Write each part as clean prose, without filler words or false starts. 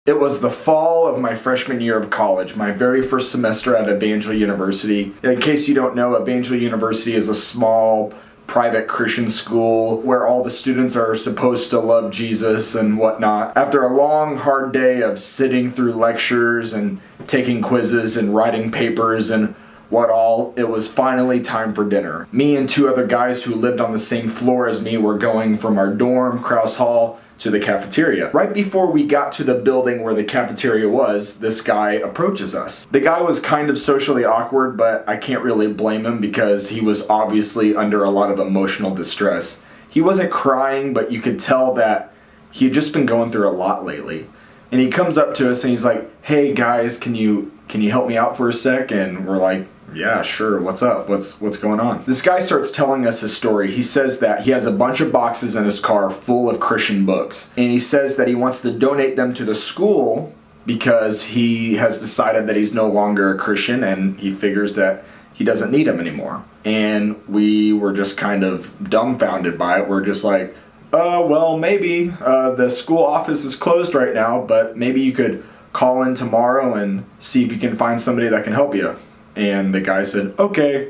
It was the fall of my freshman year of college, my very first semester at Evangel University. In case you don't know, Evangel University is a small private Christian school where all the students are supposed to love Jesus and whatnot. After a long, hard day of sitting through lectures and taking quizzes and writing papers and what all, it was finally time for dinner. Me and two other guys who lived on the same floor as me were going from our dorm, Krause Hall, to the cafeteria. Right before we got to the building where the cafeteria was, this guy approaches us. The guy was kind of socially awkward, but I can't really blame him because he was obviously under a lot of emotional distress. He wasn't crying, but you could tell that he had just been going through a lot lately. And he comes up to us and he's like, "Hey guys, can you help me out for a sec?" And we're like, "Yeah, sure, what's up? What's going on?" This guy starts telling us his story. He says that he has a bunch of boxes in his car full of Christian books. And he says that he wants to donate them to the school because he has decided that he's no longer a Christian and he figures that he doesn't need them anymore. And we were just kind of dumbfounded by it. We're just like, well, maybe the school office is closed right now, but maybe you could call in tomorrow and see if you can find somebody that can help you. And the guy said, "Okay,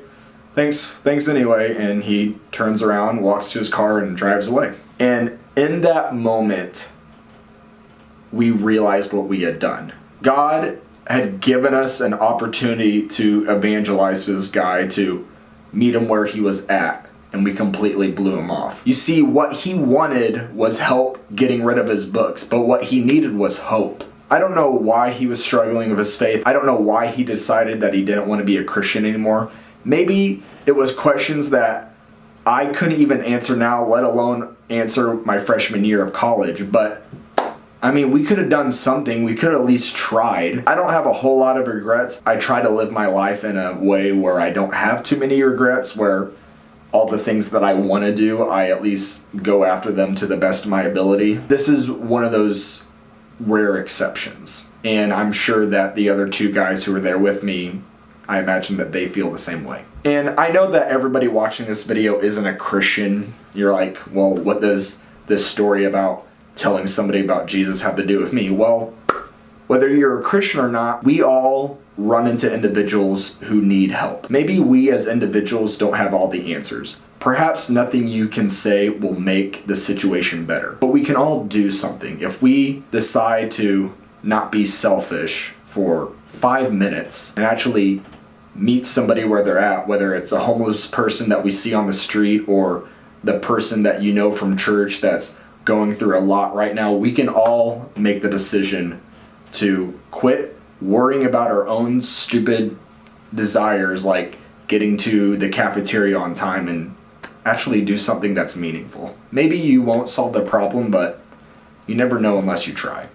thanks anyway," and he turns around, walks to his car, and drives away. And in that moment, we realized what we had done. God had given us an opportunity to evangelize this guy, to meet him where he was at, and we completely blew him off. You see, what he wanted was help getting rid of his books, but what he needed was hope. I don't know why he was struggling with his faith. I don't know why he decided that he didn't want to be a Christian anymore. Maybe it was questions that I couldn't even answer now, let alone answer my freshman year of college. But, I mean, we could have done something. We could have at least tried. I don't have a whole lot of regrets. I try to live my life in a way where I don't have too many regrets, where all the things that I want to do, I at least go after them to the best of my ability. This is one of those rare exceptions. And I'm sure that the other two guys who were there with me, I imagine that they feel the same way. And I know that everybody watching this video isn't a Christian. You're like, well, what does this story about telling somebody about Jesus have to do with me? Well, whether you're a Christian or not, we all run into individuals who need help. Maybe we as individuals don't have all the answers. Perhaps nothing you can say will make the situation better, but we can all do something. If we decide to not be selfish for 5 minutes and actually meet somebody where they're at, whether it's a homeless person that we see on the street or the person that you know from church that's going through a lot right now, we can all make the decision to quit worrying about our own stupid desires, like getting to the cafeteria on time, and actually do something that's meaningful. Maybe you won't solve the problem, but you never know unless you try.